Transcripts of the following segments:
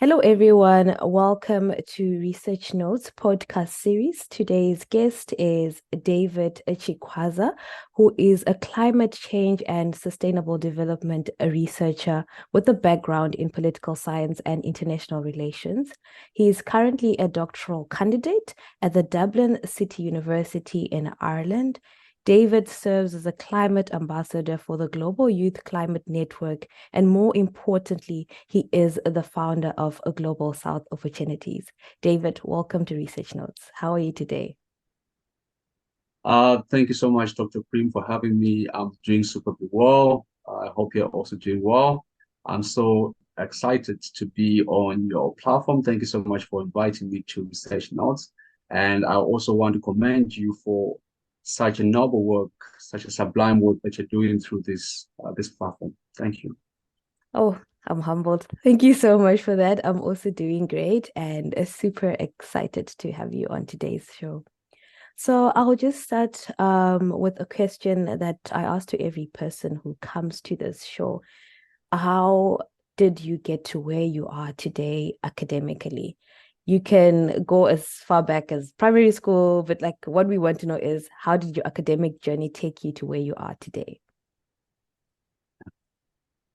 Hello, everyone. Welcome to Research Notes podcast series. Today's guest is David Chikwaza, who is a climate change and sustainable development researcher with a background in political science and international relations. He is currently a doctoral candidate at the Dublin City University in Ireland. David serves as a climate ambassador for the Global Youth Climate Network, and more importantly, he is the founder of a Global South Opportunities. David, welcome to Research Notes. How are you today? Thank you so much, Dr. Cream, for having me. I'm doing super well. I hope you're also doing well. I'm so excited to be on your platform. Thank you so much for inviting me to Research Notes. And I also want to commend you for such a noble work, such a sublime work that you're doing through this platform. Thank you. Oh, I'm humbled. Thank you so much for that. I'm also doing great and super excited to have you on today's show. So I'll just start with a question that I ask to every person who comes to this show. How did you get to where you are today academically? You can go as far back as primary school, but like what we want to know is how did your academic journey take you to where you are today?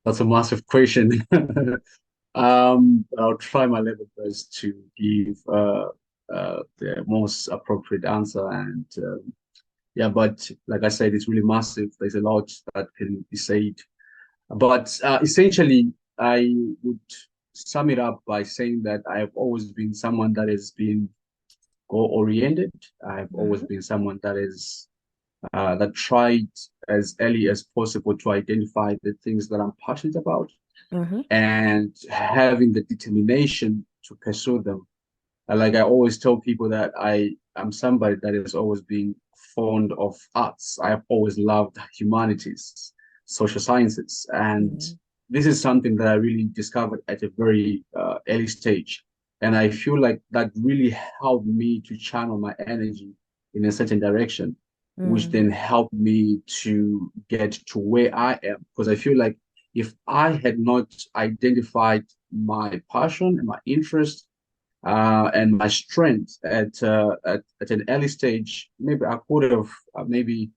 That's a massive question. I'll try my level best to give the most appropriate answer. And yeah, but like I said, it's really massive. There's a lot that can be said. But essentially, I would sum it up by saying that I have always been someone that has been goal-oriented. I've always Mm-hmm. been someone that tried as early as possible to identify the things that I'm passionate about Mm-hmm. and having the determination to pursue them. Like I always tell people that I am somebody that has always been fond of arts. I have always loved humanities, social sciences, and Mm-hmm. this is something that I really discovered at a very early stage. And I feel like that really helped me to channel my energy in a certain direction, which then helped me to get to where I am. Because I feel like if I had not identified my passion and my interest and my strength at an early stage, maybe I could have maybe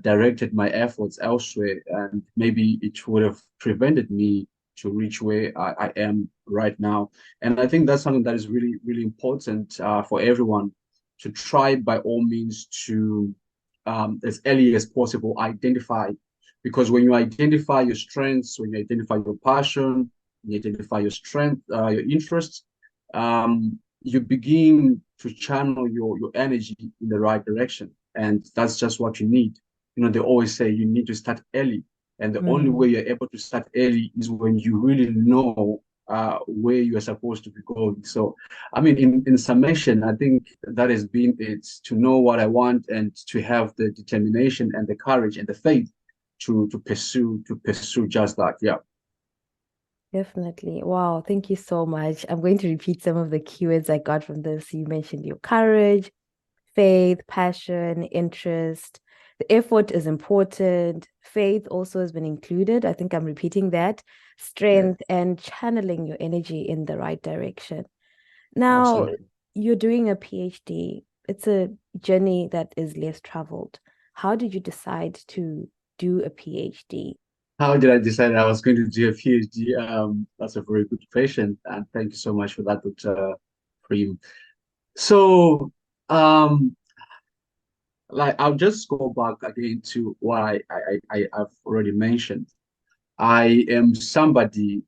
directed my efforts elsewhere, and maybe it would have prevented me to reach where I am right now. And I think that's something that is really, really important for everyone to try by all means to, as early as possible, identify. Because when you identify your strengths, when you identify your passion, you identify your strength, your interests, you begin to channel your energy in the right direction. And that's just what you need. You know, they always say you need to start early. And the only Mm-hmm. way you're able to start early is when you really know where you are supposed to be going. So, I mean, in summation, I think that has been it to know what I want and to have the determination and the courage and the faith to pursue just that. Yeah. Definitely. Wow. Thank you so much. I'm going to repeat some of the keywords I got from this. You mentioned your courage, faith, passion, interest. The effort is important. Faith also has been included. I think I'm repeating that. Yeah. Strength and channeling your energy in the right direction. Now, Absolutely. you're doing a PhD. It's a journey that is less traveled. How did you decide to do a PhD? How did I decide I was going to do a PhD? That's a very good question, and thank you so much for that, Dr. Preem. So, um, like, I'll just go back again to what I've already mentioned. I am somebody,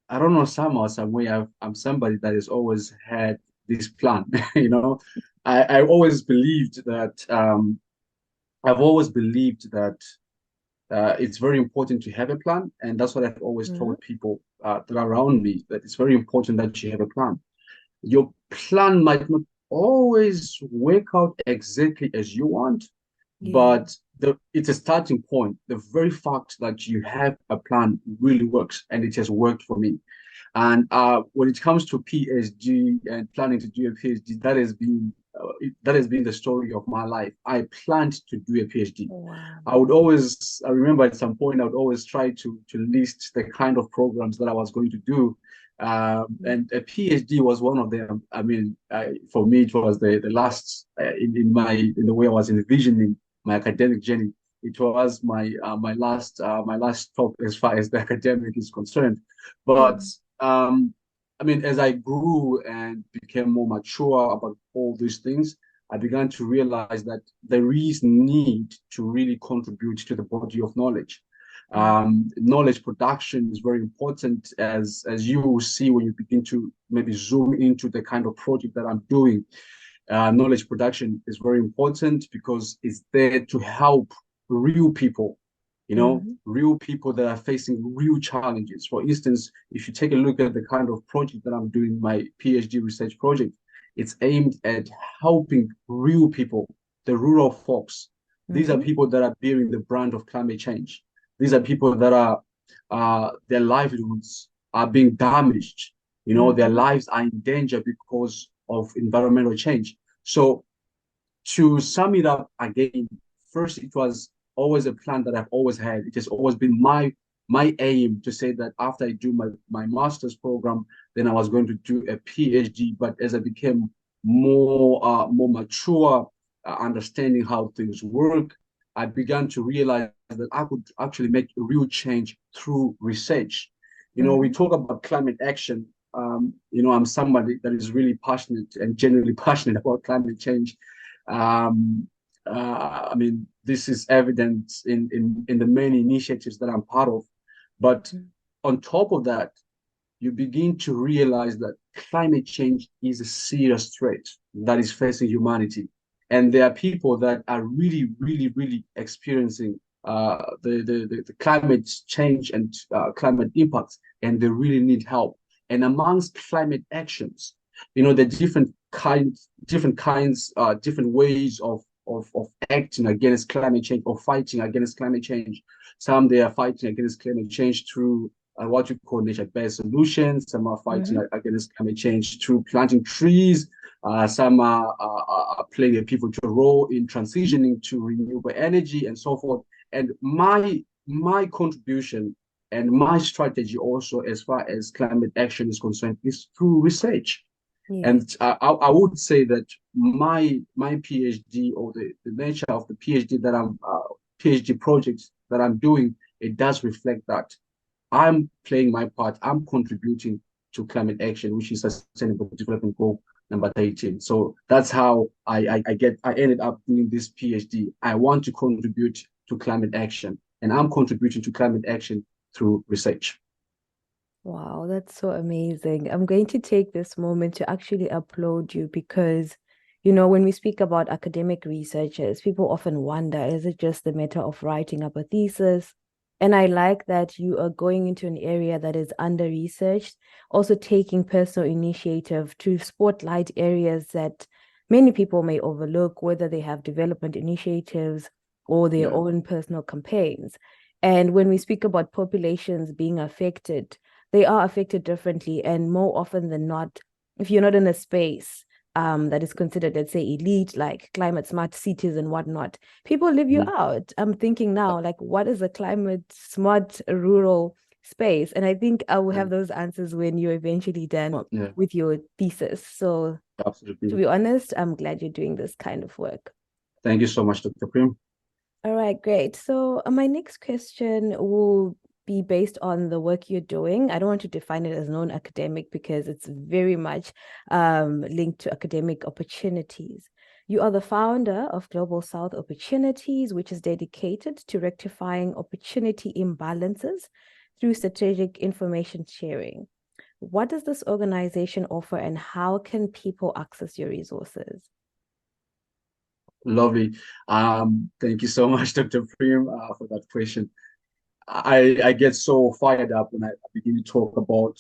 I don't know, somehow, some way, I'm somebody that has always had this plan. You know, I always believed that, I've always believed that it's very important to have a plan. And that's what I've always Mhm. told people that are around me, that it's very important that you have a plan. Your plan might not always work out exactly as you want, Yeah. but it's a starting point. The very fact that you have a plan really works, and it has worked for me. And when it comes to PhD and planning to do a PhD, that has been the story of my life. I planned to do a PhD. Wow. I remember at some point, I would always try to list the kind of programs that I was going to do. And a PhD was one of them. I mean, for me, it was the last in the way I was envisioning my academic journey. It was my last stop as far as the academic is concerned. But I mean, as I grew and became more mature about all these things, I began to realize that there is need to really contribute to the body of knowledge. Knowledge production is very important, as you will see when you begin to maybe zoom into the kind of project that I'm doing. Knowledge production is very important because it's there to help real people, real people that are facing real challenges. For instance, if you take a look at the kind of project that I'm doing, my PhD research project, it's aimed at helping real people, the rural folks. These are people that are bearing the brand of climate change. These are people that are their livelihoods are being damaged. Their lives are in danger because of environmental change. So to sum it up again, first, it was always a plan that I've always had. It has always been my aim to say that after I do my master's program, then I was going to do a PhD. But as I became more mature, understanding how things work, I began to realize that I could actually make a real change through research. We talk about climate action. I'm somebody that is really passionate and genuinely passionate about climate change. I mean, this is evident in the many initiatives that I'm part of. But on top of that, you begin to realize that climate change is a serious threat that is facing humanity. And there are people that are really, really, really experiencing the climate change and climate impacts, and they really need help. And amongst climate actions, the different ways of acting against climate change or fighting against climate change. Some they are fighting against climate change through what you call nature-based solutions. Some are fighting against climate change through planting trees. Some are playing a pivotal role in transitioning to renewable energy and so forth. And my contribution and my strategy also, as far as climate action is concerned, is through research. Yeah. And I would say that my PhD, or the nature of the PhD that I'm PhD projects that I'm doing, it does reflect that I'm playing my part. I'm contributing to climate action, which is Sustainable Development Goal number 13. So that's how I ended up doing this PhD. I want to contribute to climate action, and I'm contributing to climate action through research. Wow, that's so amazing. I'm going to take this moment to actually applaud you because, when we speak about academic researchers, people often wonder, is it just the matter of writing up a thesis? And I like that you are going into an area that is under-researched, also taking personal initiative to spotlight areas that many people may overlook, whether they have development initiatives or their own personal campaigns. And when we speak about populations being affected, they are affected differently. And more often than not, if you're not in a space that is considered, let's say, elite, like climate smart cities and whatnot, people leave you out. I'm thinking now, like, what is a climate smart rural space? And I think I will have those answers when you're eventually done with your thesis. So absolutely, to be honest, I'm glad you're doing this kind of work. Thank you so much, Dr. Prim. All right, great. So my next question will be based on the work you're doing. I don't want to define it as non-academic because it's very much linked to academic opportunities. You are the founder of Global South Opportunities, which is dedicated to rectifying opportunity imbalances through strategic information sharing. What does this organization offer, and how can people access your resources? Lovely. Thank you so much, Dr. Prim, for that question. I get so fired up when I begin to talk about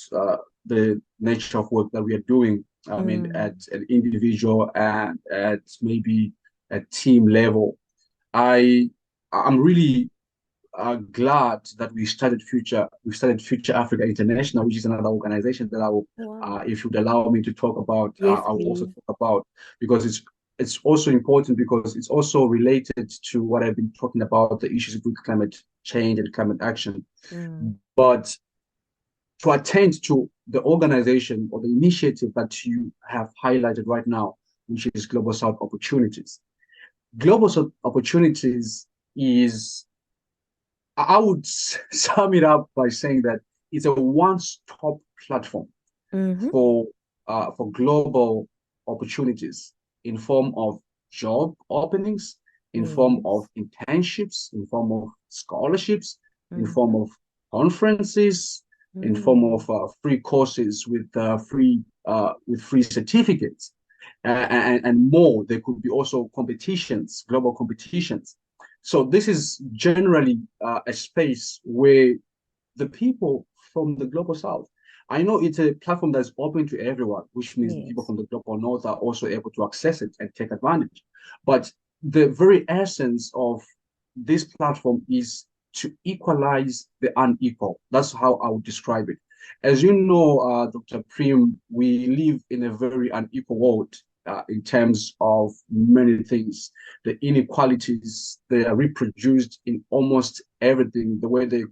the nature of work that we are doing. I mean, at an individual and at maybe a team level. I'm really glad that we started Future Africa International, which is another organization that I will, if you'd allow me to talk about, yes, I will also talk about, because it's also important because it's also related to what I've been talking about, the issues with climate change and climate action. But to attend to the organization or the initiative that you have highlighted right now, which is Global South Opportunities. Global South Opportunities is, I would sum it up by saying that it's a one-stop platform Mm-hmm. for global opportunities in form of job openings, in form of Yes. internships, in form of scholarships, in form Mm-hmm. of conferences, in form Mm. of free courses with free certificates, and more. There could be also competitions, global competitions. So this is generally a space where the people from the global south. I know it's a platform that's open to everyone, which means the people Yes. from the global north are also able to access it and take advantage. But the very essence of this platform is to equalize the unequal. That's how I would describe it. As you know, Dr. Prim, we live in a very unequal world in terms of many things. The inequalities, they are reproduced in almost everything, the way the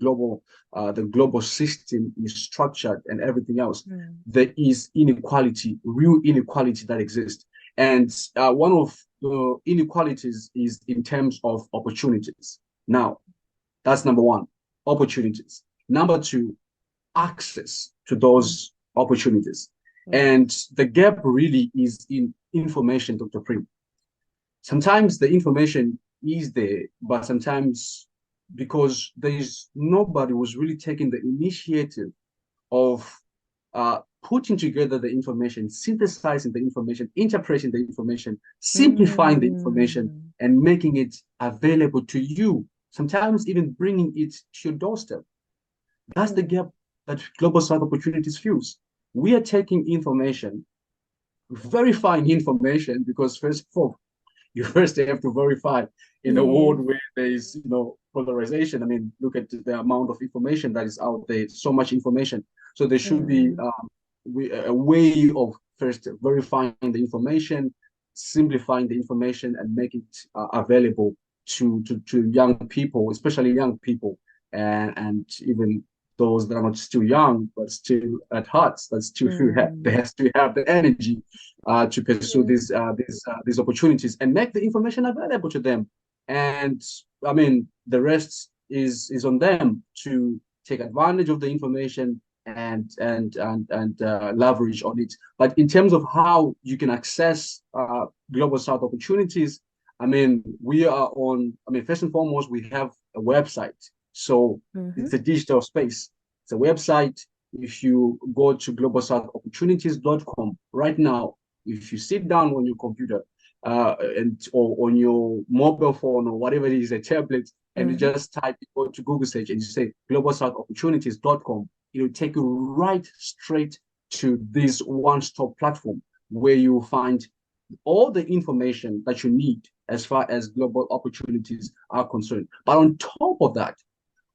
global system is structured and everything else. Mm. There is inequality, real inequality that exists. And one of the inequalities is in terms of opportunities. Now, that's number one, opportunities. Number two, access to Mm. those opportunities. Yeah. And the gap really is in information, Dr. Prim. Sometimes the information is there, but sometimes because there's nobody who's really taking the initiative of putting together the information, synthesizing the information, interpreting the information, simplifying the information, Mm. and making it available to you. Sometimes even bringing it to your doorstep. That's the Mm. gap that Global South Opportunities fills. We are taking information, verifying information, because first of all, you first have to verify in a Yes. world where there is, polarization. I mean, look at the amount of information that is out there, so much information. So there should be Mm. a way of first verifying the information, simplifying the information, and making it available to young people, especially young people, and even those that are not still young but still at heart, that still feel they Mm. have to have the energy to pursue Yes. these opportunities and make the information available to them. And I mean, the rest is on them to take advantage of the information and leverage on it. But in terms of how you can access global south opportunities, I mean, we are on. I mean, first and foremost, we have a website, so Mm-hmm. it's a digital space. It's a website. If you go to globalsoutopportunities.com right now, if you sit down on your computer or on your mobile phone or whatever it is, a tablet, and you Mm-hmm. just type, go to Google search and you say globalsoutopportunities.com, it will take you right straight to this one-stop platform where you will find all the information that you need as far as global opportunities are concerned. But on top of that,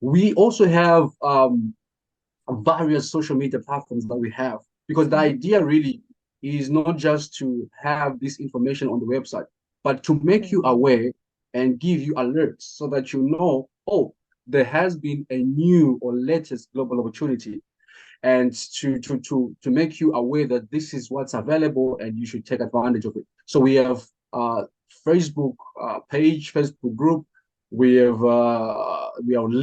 we also have various social media platforms that we have, because the Mm-hmm. idea really is not just to have this information on the website, but to make you Mm. aware and give you alerts so that you know, oh, there has been a new or latest global opportunity, and to make you aware that this is what's available and you should take advantage of it. So we have Facebook page, Facebook group. We are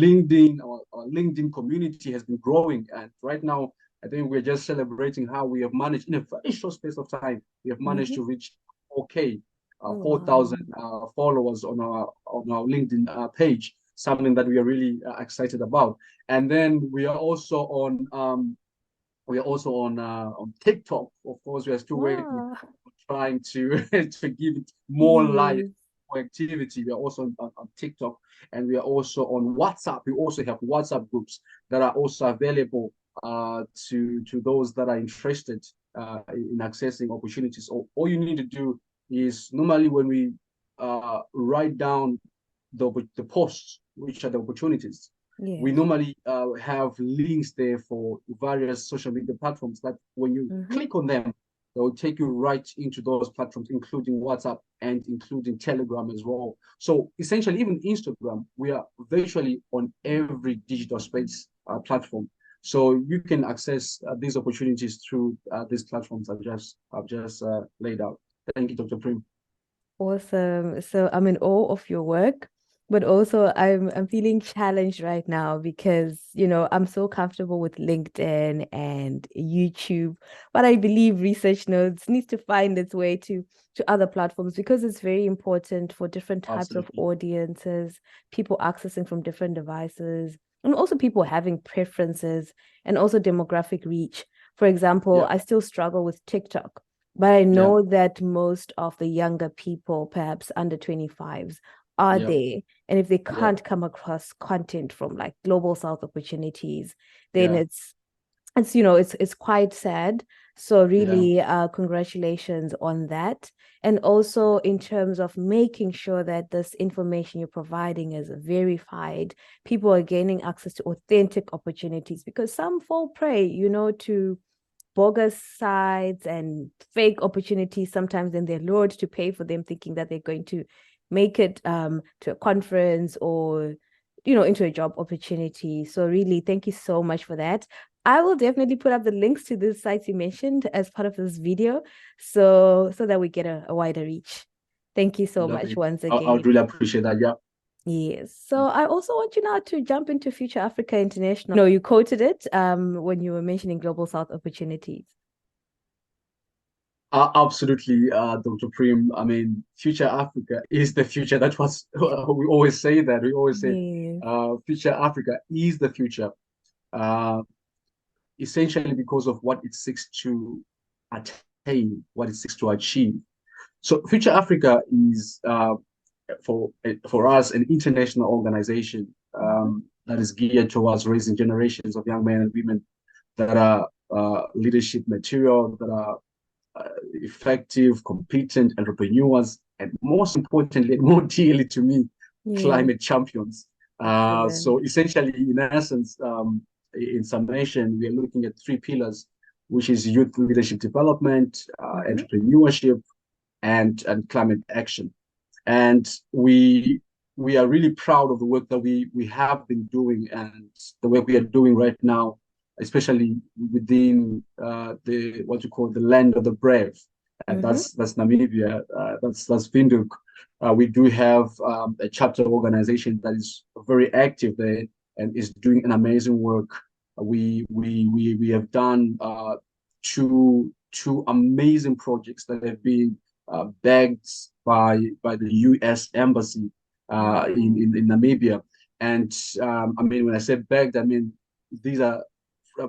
LinkedIn. Our LinkedIn community has been growing, and right now I think we're just celebrating how we have managed in a very short space of time. We have managed Mm-hmm. to reach 4K, Wow. 4,000 followers on our LinkedIn page. Something that we are really excited about. And then we are also on TikTok. Of course, we are still waiting, Wow. trying to to give it more life, Yes. more activity. We are also on TikTok, and we are also on WhatsApp. We also have WhatsApp groups that are also available to those that are interested in accessing opportunities. All you need to do is, normally when we write down the posts, which are the opportunities, we Yes. normally have links there for various social media platforms that when you Mm-hmm. click on them, they will take you right into those platforms, including WhatsApp and including Telegram as well. So essentially, even Instagram, we are virtually on every digital space platform. So you can access these opportunities through these platforms I've just laid out. Thank you, Dr. Prim. Awesome. So I'm in awe of your work, but also I'm feeling challenged right now because, I'm so comfortable with LinkedIn and YouTube, but I believe Research Notes needs to find its way to other platforms because it's very important for different types of Absolutely. audiences, people accessing from different devices, and also people having preferences and also demographic reach. For example, Yeah, I still struggle with TikTok. But I yeah, know that most of the younger people, perhaps under 25s, are yeah, there. And if they yeah, can't come across content from like global south opportunities, then yeah, it's quite sad. So yeah, really congratulations on that. And also in terms of making sure that this information you're providing is verified, people are gaining access to authentic opportunities because some fall prey, to bogus sites and fake opportunities sometimes, then they're lured to pay for them thinking that they're going to make it to a conference or into a job opportunity. So really thank you so much for that. I will definitely put up the links to these sites you mentioned as part of this video so that we get a wider reach. Thank you so much lovely. once I would again. really appreciate that. Yeah. Yes. So I also want you now to jump into Future Africa International. No, you quoted it when you were mentioning Global South opportunities. Absolutely, Dr. Prim. I mean, future Africa is the future. That was we always say that. We always say, Yes. future Africa is the future. Uh, Essentially because of what it seeks to attain, what it seeks to achieve. So, Future Africa is for us an international organization Mhm. that is geared towards raising generations of young men and women that are leadership material, that are effective, competent entrepreneurs, and most importantly, and more dearly to me, Yeah. climate champions. So Excellent. essentially, in essence, in summation, we are looking at three pillars, which is youth leadership development, Mm-hmm. entrepreneurship, and climate action. And we are really proud of the work that we have been doing and the work we are doing right now, especially within the what you call the land of the brave, and Mm-hmm. that's Namibia, that's Windhoek. We do have a chapter organization that is very active there and is doing an amazing work. We have done two amazing projects that have been backed by the U.S. Embassy Wow. in Namibia. And I mean, when I say backed, I mean these are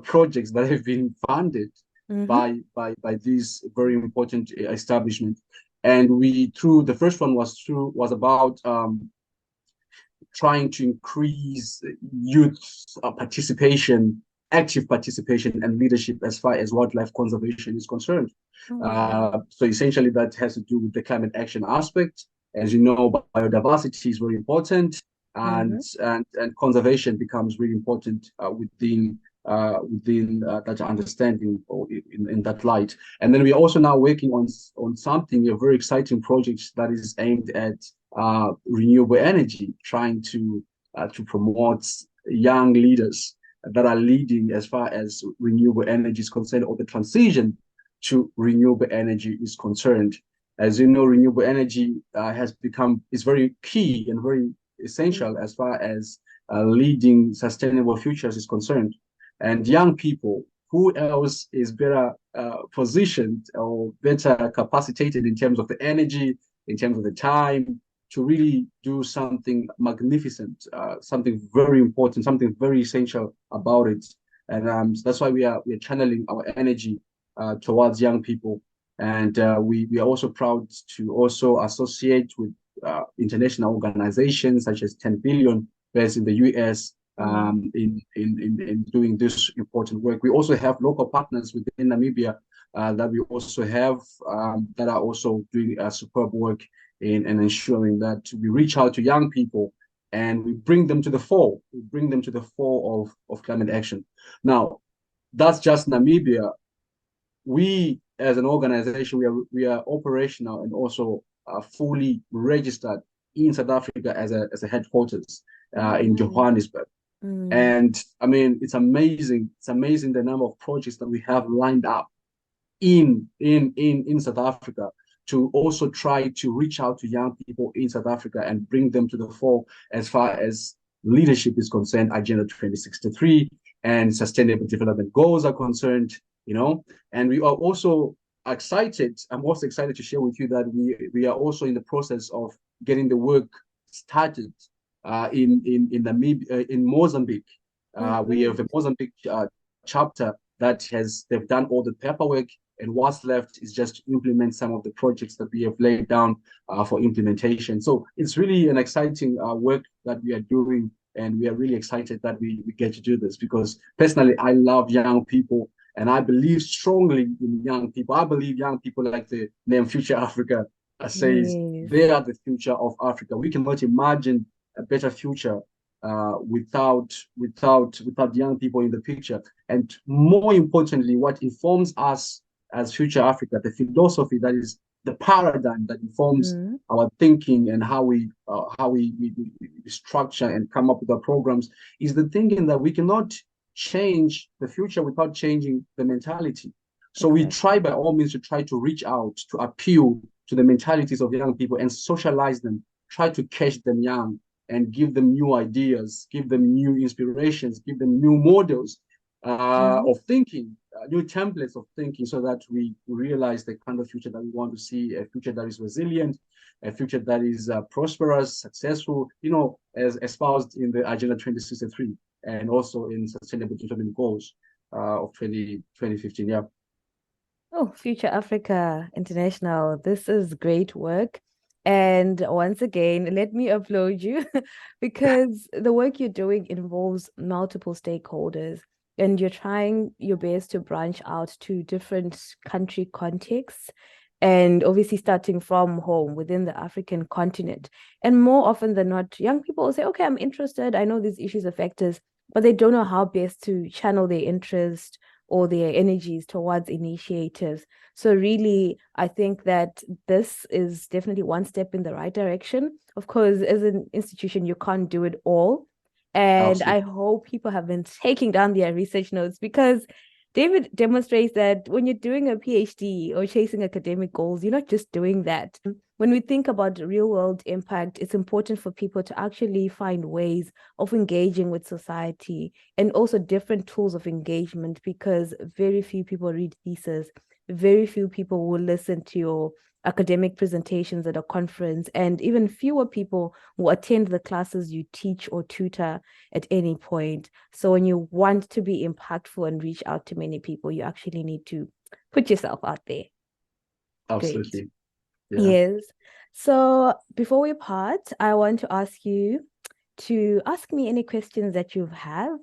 projects that have been funded Mm-hmm. by these very important establishments. And we through the first one was about trying to increase youth participation, active participation, and leadership as far as wildlife conservation is concerned. Oh, wow. So essentially, that has to do with the climate action aspect. As you know, biodiversity is very important, Mm-hmm. and conservation becomes really important within that understanding or in that light. And then we're also now working on something, a very exciting project that is aimed at renewable energy, trying to promote young leaders that are leading as far as renewable energy is concerned, or the transition to renewable energy is concerned. As you know, renewable energy is very key and very essential as far as leading sustainable futures is concerned. And young people, who else is better positioned or better capacitated in terms of the energy, in terms of the time, to really do something magnificent, something very important, something very essential about it. And that's why we're channeling our energy towards young people. And we are also proud to also associate with international organizations such as 10 billion based in the US Mm. in doing this important work. We also have local partners within Namibia that we also have that are also doing superb work in ensuring that we reach out to young people and we bring them to the fore. We bring them to the fore of climate action. Now, that's just Namibia. We, as an organization, we are operational and also fully registered in South Africa as a headquarters Oh, in nice. Johannesburg. And I mean, it's amazing. It's amazing the number of projects that we have lined up in South Africa to also try to reach out to young people in South Africa and bring them to the fore as far as leadership is concerned, Agenda 2063 and Sustainable Development Goals are concerned, and we are also excited. I'm also excited to share with you that we are also in the process of getting the work started in Mozambique. Oh, We have a great. Mozambique chapter they've done all the paperwork, and what's left is just to implement some of the projects that we have laid down for implementation. So it's really an exciting work that we are doing, and we are really excited that we get to do this, because personally I love young people and I believe strongly in young people. I believe young people, like the name Future Africa says, Yes. they are the future of Africa. We cannot imagine a better future without young people in the picture. And more importantly, what informs us as Future Africa, the philosophy that is the paradigm that informs Mm-hmm. our thinking and how we structure and come up with our programs, is the thinking that we cannot change the future without changing the mentality. So we try Exactly. by all means to try to reach out, to appeal to the mentalities of young people and socialize them, try to catch them young and give them new ideas, give them new inspirations, give them new models Mm-hmm. of thinking, new templates of thinking, so that we realize the kind of future that we want to see, a future that is resilient, a future that is prosperous, successful, as espoused in the Agenda 2063 and also in Sustainable Development Goals of 2015. Yeah. Oh, Future Africa International, this is great work. And once again, let me applaud you because the work you're doing involves multiple stakeholders and you're trying your best to branch out to different country contexts and obviously starting from home within the African continent. And more often than not, young people will say, okay, I'm interested. I know these issues affect us, but they don't know how best to channel their interest or their energies towards initiatives. So really, I think that this is definitely one step in the right direction. Of course, as an institution, you can't do it all. And I Absolutely. hope people have been taking down their research notes because David demonstrates that when you're doing a PhD or chasing academic goals, you're not just doing that. When we think about real world impact, it's important for people to actually find ways of engaging with society and also different tools of engagement because very few people read thesis, very few people will listen to your academic presentations at a conference, and even fewer people will attend the classes you teach or tutor at any point. So when you want to be impactful and reach out to many people, you actually need to put yourself out there. Great. Absolutely. Yeah. Yes. So before we part, I want to ask you to ask me any questions that you have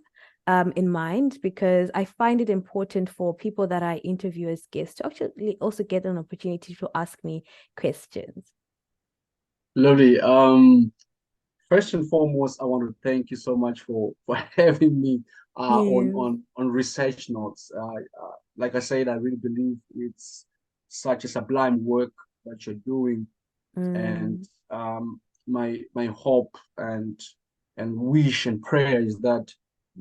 in mind because I find it important for people that I interview as guests to actually also get an opportunity to ask me questions. Lovely. First and foremost, I want to thank you so much for having me Yes. on research notes. Like I said, I really believe it's such a sublime work that you're doing, and Mm, my hope and wish and prayer is that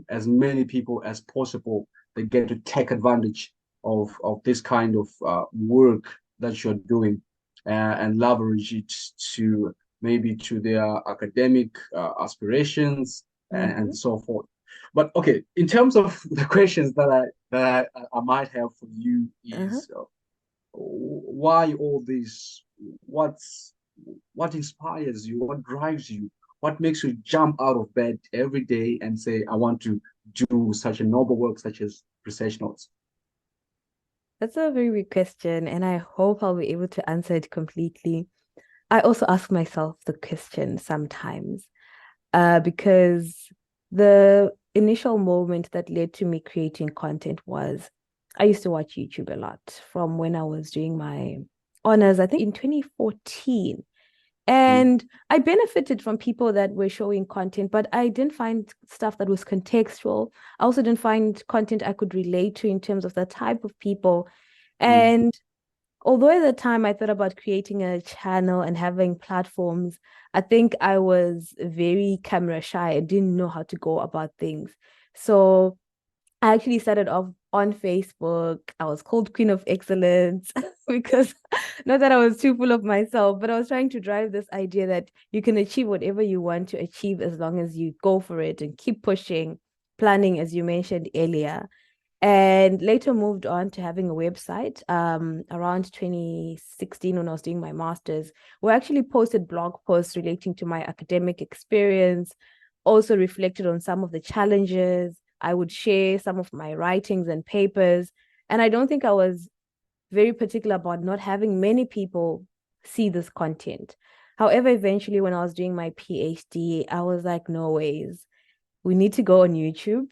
as many people as possible they get to take advantage of this kind of work that you're doing, and leverage it to maybe to their academic aspirations mhm, and so forth. But okay, in terms of the questions that I might have for you uh-huh. is why all this? What inspires you? What drives you? What makes you jump out of bed every day and say, I want to do such a noble work such as research notes? That's a very big question, and I hope I'll be able to answer it completely. I also ask myself the question sometimes, because the initial moment that led to me creating content was I used to watch YouTube a lot from when I was doing my honors, I think in 2014. Mm, And I benefited from people that were showing content, but I didn't find stuff that was contextual. I also didn't find content I could relate to in terms of the type of people. mm, And although at the time I thought about creating a channel and having platforms, I think I was very camera shy. I didn't know how to go about things. So I actually started off on Facebook. I was called Queen of Excellence because not that I was too full of myself, but I was trying to drive this idea that you can achieve whatever you want to achieve as long as you go for it and keep pushing, planning, as you mentioned earlier. And later moved on to having a website around 2016 when I was doing my master's. We actually posted blog posts relating to my academic experience, also reflected on some of the challenges. I would share some of my writings and papers. And I don't think I was very particular about not having many people see this content. However, eventually, when I was doing my PhD, I was like, no ways. We need to go on YouTube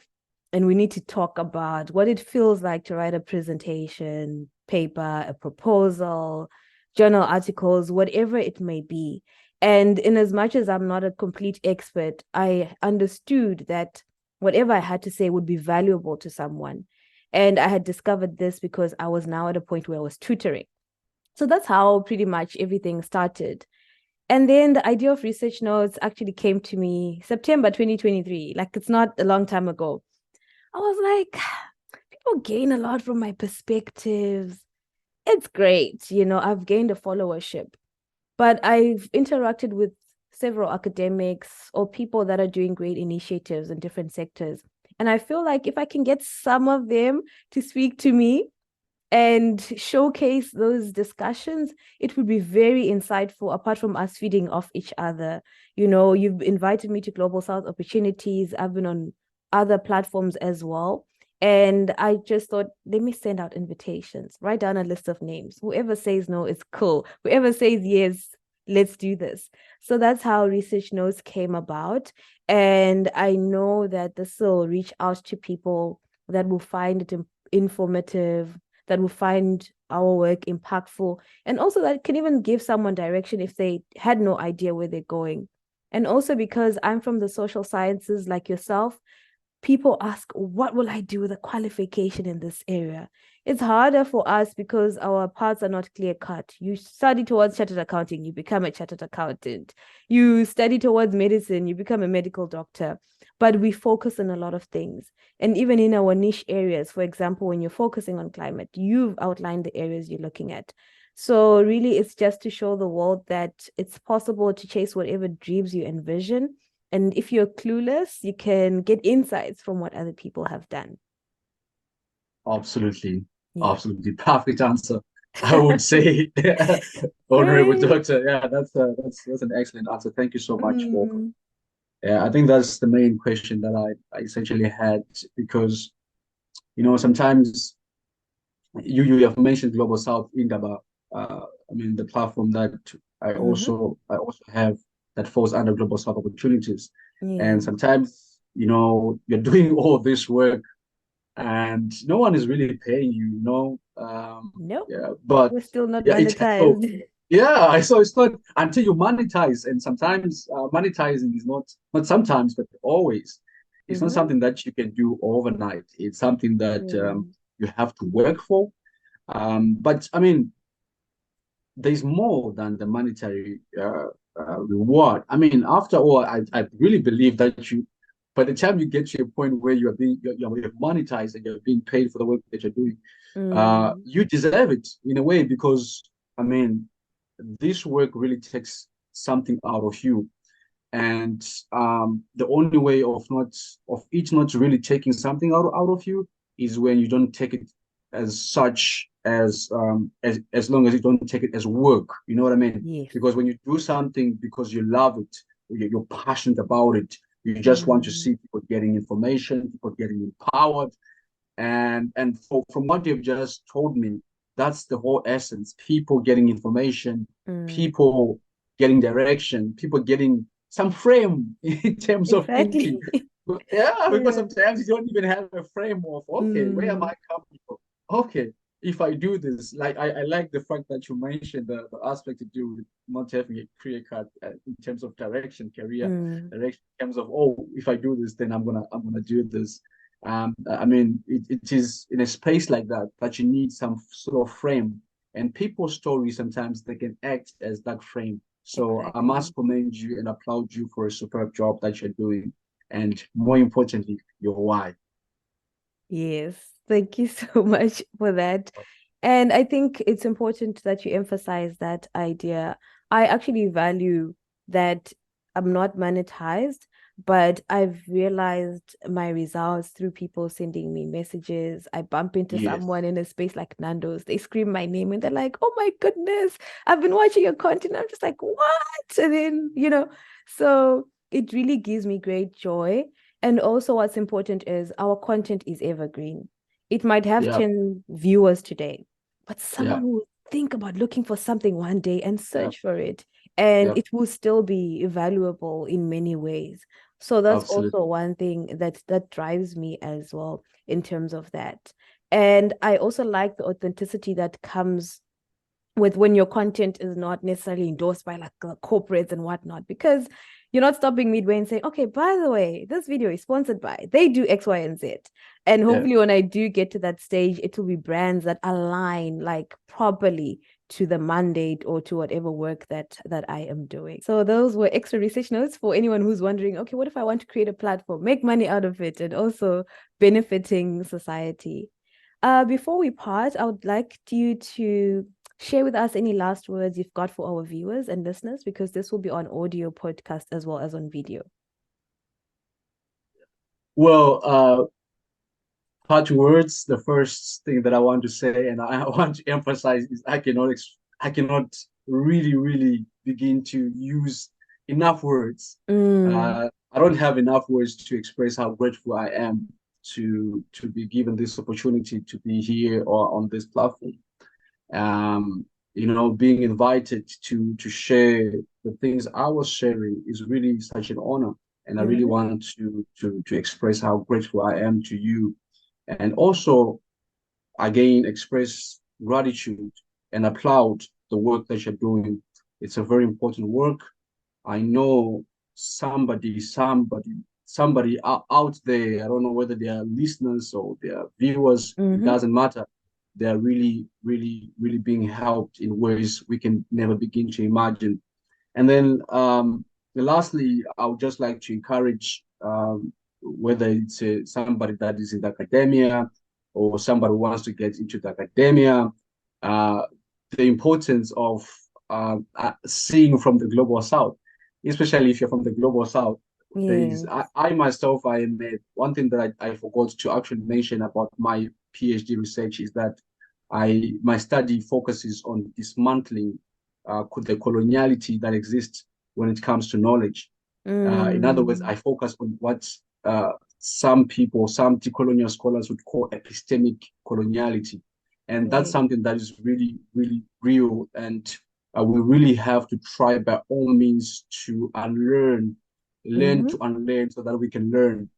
and we need to talk about what it feels like to write a presentation, paper, a proposal, journal articles, whatever it may be. And in as much as I'm not a complete expert, I understood that whatever I had to say would be valuable to someone. And I had discovered this because I was now at a point where I was tutoring. So that's how pretty much everything started. And then the idea of research notes actually came to me September 2023. Like it's not a long time ago. I was like, people gain a lot from my perspectives. It's great. I've gained a followership, but I've interacted with several academics or people that are doing great initiatives in different sectors. And I feel like if I can get some of them to speak to me, and showcase those discussions, it would be very insightful apart from us feeding off each other. You've invited me to Global South Opportunities. I've been on other platforms as well. And I just thought, let me send out invitations, write down a list of names. Whoever says no is cool. Whoever says yes, let's do this. So that's how Research Notes came about. And I know that this will reach out to people that will find it informative, that will find our work impactful, and also that can even give someone direction if they had no idea where they're going. And also because I'm from the social sciences like yourself, people ask, what will I do with a qualification in this area? It's harder for us because our paths are not clear cut. You study towards chartered accounting, you become a chartered accountant. You study towards medicine, you become a medical doctor. But we focus on a lot of things. And even in our niche areas, for example, when you're focusing on climate, you've outlined the areas you're looking at. So, really, it's just to show the world that it's possible to chase whatever dreams you envision, and if you're clueless, you can get insights from what other people have done. Absolutely. Yeah. Absolutely. Perfect answer. I would say, Honorable Yay. Doctor. Yeah, that's an excellent answer. Thank you so much for. Mm. Yeah, I think that's the main question that I essentially had because sometimes you have mentioned Global South Indaba. I mean the platform that Mm-hmm. I also have that falls under Global South Opportunities. And Yeah. sometimes, you're doing all this work and no one is really paying you. Nope. Yeah, but We're still not yeah, monetized. yeah, so it's not until you monetize, and sometimes monetizing is not sometimes, but always. It's not Mm-hmm. something that you can do overnight. It's something that Mm. you have to work for. But I mean, there's more than the monetary reward. I mean, after all, I really believe that by the time you get to a point where you're monetized and you're being paid for the work that you're doing, Mm. you deserve it in a way because, I mean, this work really takes something out of you. And the only way of it not really taking something out of you is when you don't take it as such as long as you don't take it as work. You know what I mean? Yes. Because when you do something because you love it, you're passionate about it, you just want to Mm. see people getting information, people getting empowered, from what you've just told me, that's the whole essence. People getting information, Mm. people getting direction, people getting some frame in terms of thinking. Exactly. Yeah, because Yeah. sometimes you don't even have a frame of, okay, where am Mm. I coming from? Okay, if I do this, like I like the fact that you mentioned the aspect to do with not having a clear cut in terms of direction, career Mm. direction, in terms of, oh, if I do this, then I'm gonna do this. I mean, it is in a space like that that you need some sort of frame. And people's stories sometimes they can act as that frame. So I Exactly. must commend you and applaud you for a superb job that you're doing. And more importantly, your why. Yes, thank you so much for that. And I think it's important that you emphasize that idea. I actually value that I'm not monetized, but I've realized my results through people sending me messages. I bump into Yes. someone in a space like Nando's, they scream my name and they're like, oh my goodness, I've been watching your content. I'm just like, what? And then, so it really gives me great joy. And also, what's important is our content is evergreen. It might have Yeah. 10 viewers today, but Yeah. someone will think about looking for something one day and Yeah. search for it, and Yeah. it will still be valuable in many ways. So that's also Absolutely. one thing that drives me as well in terms of that. And I also like the authenticity that comes with when your content is not necessarily endorsed by like corporates and whatnot, because you're not stopping midway and saying, okay, by the way, this video is sponsored by, they do X, Y, and Z. And Yeah. hopefully when I do get to that stage, it will be brands that align like properly to the mandate or to whatever work that I am doing. So those were extra research notes for anyone who's wondering, okay, what if I want to create a platform, make money out of it, and also benefiting society? Before we part, I would like you to share with us any last words you've got for our viewers and listeners, because this will be on audio podcast as well as on video. Well, part words, the first thing that I want to say and I want to emphasize is I cannot really, really begin to use enough words. Mm, I don't have enough words to express how grateful I am to be given this opportunity to be here or on this platform. Um, being invited to share the things I was sharing is really such an honor. And I really mm-hmm, want to express how grateful I am to you. And also, again, express gratitude and applaud the work that you're doing. It's a very important work. I know somebody out there, I don't know whether they are listeners or they are viewers, it mm-hmm, doesn't matter. They are really, really, really being helped in ways we can never begin to imagine. And then lastly, I would just like to encourage whether it's somebody that is in the academia or somebody who wants to get into the academia, uh, the importance of seeing from the global south, especially if you're from the global south. There is, yes. I myself, I am one thing that I forgot to actually mention about my PhD research is that my study focuses on dismantling the coloniality that exists when it comes to knowledge. In other words, Mm, I focus on what some people, some decolonial scholars would call epistemic coloniality. And that's okay. something that is really, really real. And we really have to try by all means to learn Mm-hmm. to unlearn so that we can learn,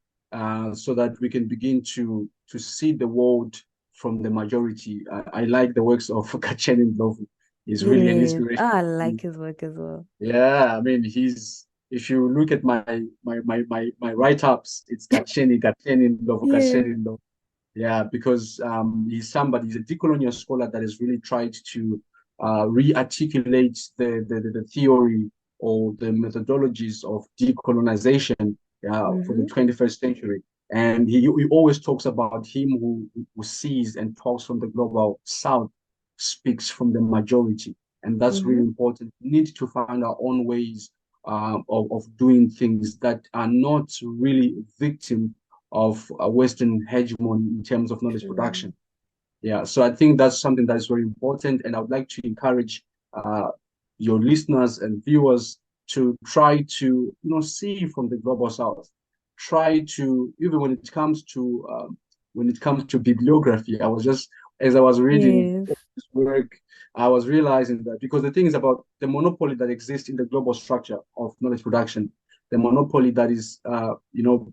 so that we can begin to see the world from the majority. I like the works of Kachenin Ndlovu. He's really an Yes. inspiration. Ah, I like his work as well. Yeah, I mean, if you look at my write-ups, it's Kacheni Ndlovu, Yeah. Kacheni Ndlovu. Yeah, because he's a decolonial scholar that has really tried to re-articulate the theory or the methodologies of decolonization for the Mm-hmm. 21st century. And he always talks about him who sees and talks from the global south, speaks from the majority. And that's really Mm-hmm. important. We need to find our own ways of doing things that are not really victim of a Western hegemony in terms of knowledge True. production. Yeah, so I think that's something that is very important, and I would like to encourage uh, your listeners and viewers to try to see from the global south. Try to even when it comes to bibliography. I was just as I was reading Yes. this work, I was realizing that because the thing is about the monopoly that exists in the global structure of knowledge production, the monopoly that is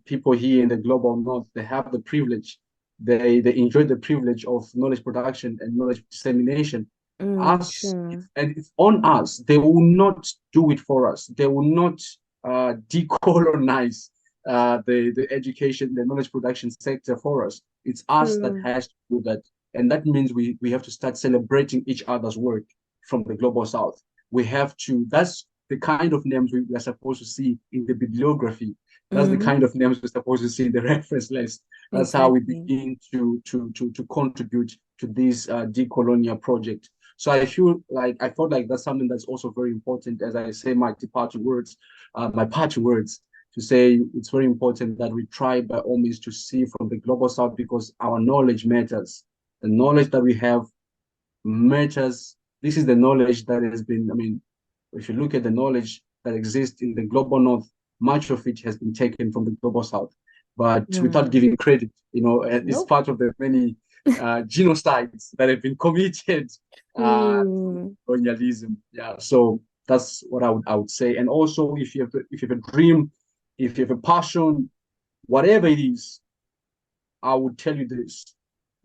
people here in the global north, they have the privilege, they enjoy the privilege of knowledge production and knowledge dissemination. Us, True. and it's on us. They will not do it for us. They will not decolonize the education, the knowledge production sector for us. It's us that True. has to do that. And that means we have to start celebrating each other's work from the global south. We have to, that's the kind of names we are supposed to see in the bibliography. That's the kind of names we're supposed to see in the reference list. That's how we Exactly. begin to contribute to this decolonial project. So I felt like that's something that's also very important. As I say, my parting words to say it's very important that we try by all means to see from the global south, because our knowledge matters. The knowledge that we have matters. This is the knowledge that has been, I mean, if you look at the knowledge that exists in the global north, much of it has been taken from the global south, but without giving credit, it's Nope. part of the many genocides that have been committed through True. colonialism. Yeah, so that's what I would say. And also, if you have a dream, if you have a passion, whatever it is, I would tell you this: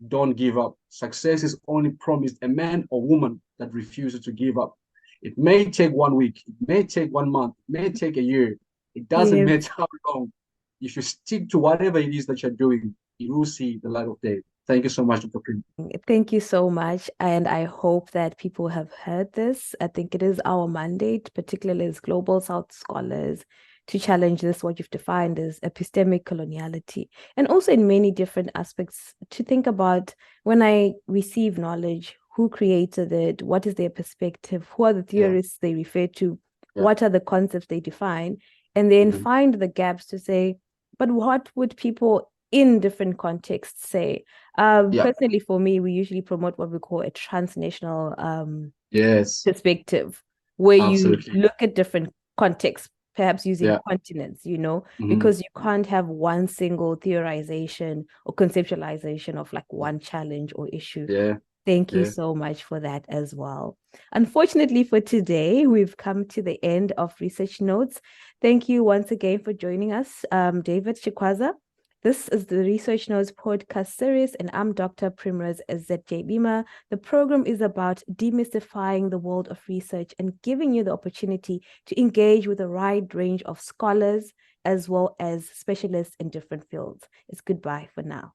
don't give up. Success is only promised a man or woman that refuses to give up. It may take 1 week, it may take 1 month, it may take a year. It doesn't Yes. matter how long. If you stick to whatever it is that you're doing, you will see the light of day. Thank you so much, Dr. Prim. Thank you so much. And I hope that people have heard this. I think it is our mandate, particularly as Global South scholars, to challenge this, what you've defined as epistemic coloniality, and also in many different aspects, to think about when I receive knowledge, who created it, what is their perspective, who are the Yeah, theorists they refer to, yeah. what are the concepts they define, and then Mhm. find the gaps to say, but what would people in different contexts say? Yeah, Personally, for me, we usually promote what we call a transnational yes, perspective, where you absolutely. look at different contexts, perhaps using Yeah. continents, Mhm. because you can't have one single theorization or conceptualization of like one challenge or issue. Yeah, Thank you yeah. so much for that as well. Unfortunately, for today, we've come to the end of Research Notes. Thank you once again for joining us, David Chikwaza. This is the Research Notes podcast series, and I'm Dr. Primrose ZJ Bima. The program is about demystifying the world of research and giving you the opportunity to engage with a wide range of scholars as well as specialists in different fields. It's goodbye for now.